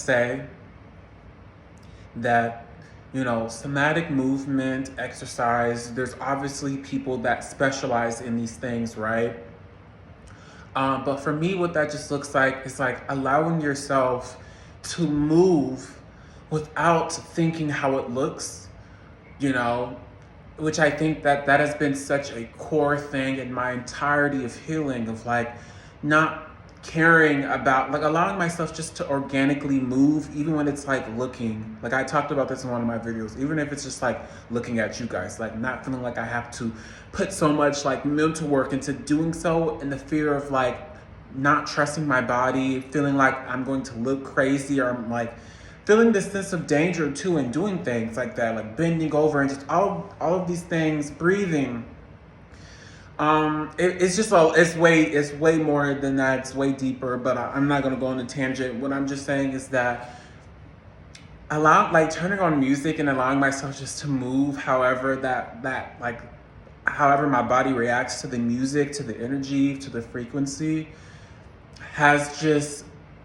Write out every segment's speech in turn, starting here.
say that, somatic movement, exercise, there's obviously people that specialize in these things, right? But for me, what that just looks like is like allowing yourself to move without thinking how it looks, you know, which I think that has been such a core thing in my entirety of healing, of like not caring about, like allowing myself just to organically move, even when it's like looking, like I talked about this in one of my videos, even if it's just like looking at you guys, like not feeling like I have to put so much like mental work into doing so, and the fear of like not trusting my body, feeling like I'm going to look crazy, or I'm like feeling this sense of danger too in doing things like that, like bending over and just all of these things, breathing. It's just it's way more than that. It's way deeper, but I'm not gonna go on a tangent. What I'm just saying is that turning on music and allowing myself just to move however my body reacts to the music, to the energy, to the frequency,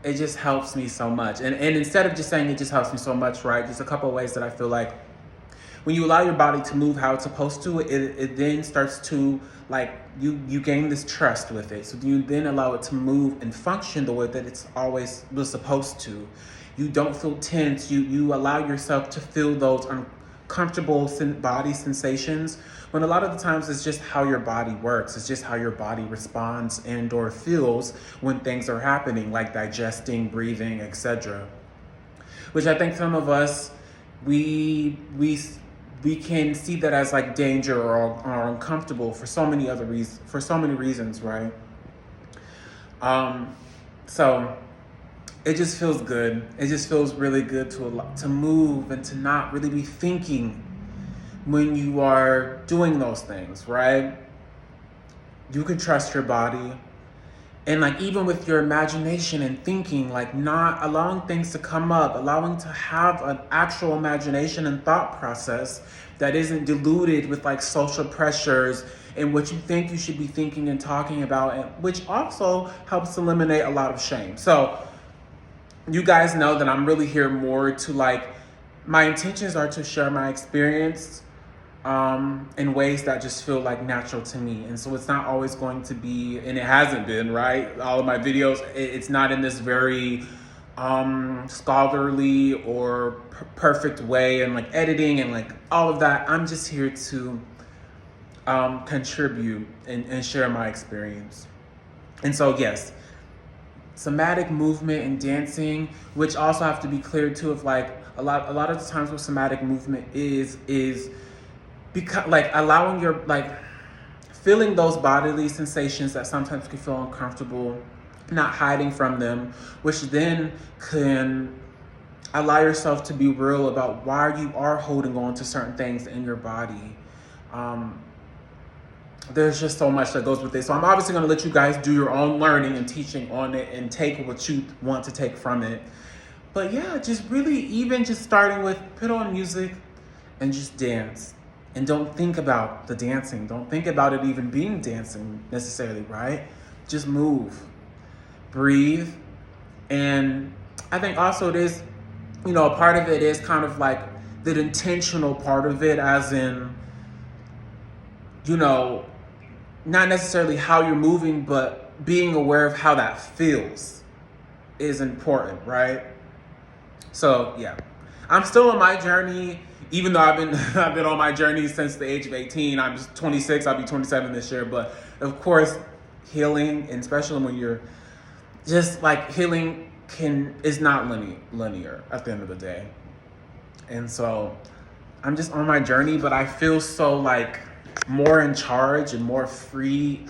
it just helps me so much. And instead of just saying it just helps me so much, right? Just a couple of ways that I feel like when you allow your body to move how it's supposed to, it then starts to, like, you gain this trust with it. So you then allow it to move and function the way that it's always was supposed to. You don't feel tense. You allow yourself to feel those uncomfortable body sensations, when a lot of the times it's just how your body works. It's just how your body responds and or feels when things are happening, like digesting, breathing, etc. Which I think some of us, we can see that as like danger or uncomfortable for so many reasons, right? So it just feels good. It just feels really good to move and to not really be thinking when you are doing those things, right? You can trust your body. And like even with your imagination and thinking, like not allowing things to come up, allowing to have an actual imagination and thought process that isn't diluted with like social pressures and what you think you should be thinking and talking about, and which also helps eliminate a lot of shame. So you guys know that I'm really here more to like, my intentions are to share my experience in ways that just feel like natural to me. And so it's not always going to be, and it hasn't been, right? All of my videos, it's not in this very scholarly or perfect way, and like editing and like all of that. I'm just here to contribute and share my experience. And so yes, somatic movement and dancing, which also have to be clear too, of like a lot of the times what somatic movement is because like allowing your, like feeling those bodily sensations that sometimes can feel uncomfortable, not hiding from them, which then can allow yourself to be real about why you are holding on to certain things in your body. There's just so much that goes with it. So I'm obviously going to let you guys do your own learning and teaching on it and take what you want to take from it. But yeah, just really even just starting with put on music and just dance. And don't think about the dancing. Don't think about it even being dancing necessarily, right? Just move, breathe. And I think also it is, a part of it is kind of like the intentional part of it, as in, not necessarily how you're moving, but being aware of how that feels is important, right? So yeah, I'm still on my journey. Even though I've been on my journey since the age of 18, I'm just 26, I'll be 27 this year. But of course, healing, and especially when you're just like healing is not linear at the end of the day. And so I'm just on my journey, but I feel so like more in charge and more free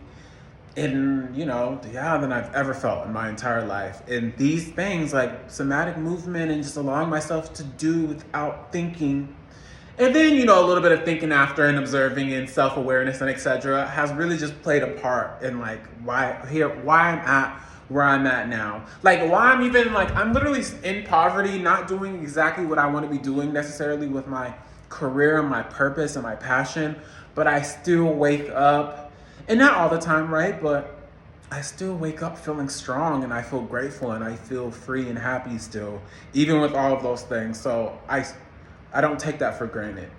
than I've ever felt in my entire life. And these things like somatic movement and just allowing myself to do without thinking, and then, a little bit of thinking after and observing and self-awareness and etc. has really just played a part in like why I'm at where I'm at now. Like why I'm even like, I'm literally in poverty, not doing exactly what I want to be doing necessarily with my career and my purpose and my passion, but I still wake up, and not all the time, right? But I still wake up feeling strong and I feel grateful and I feel free and happy still, even with all of those things. So I don't take that for granted.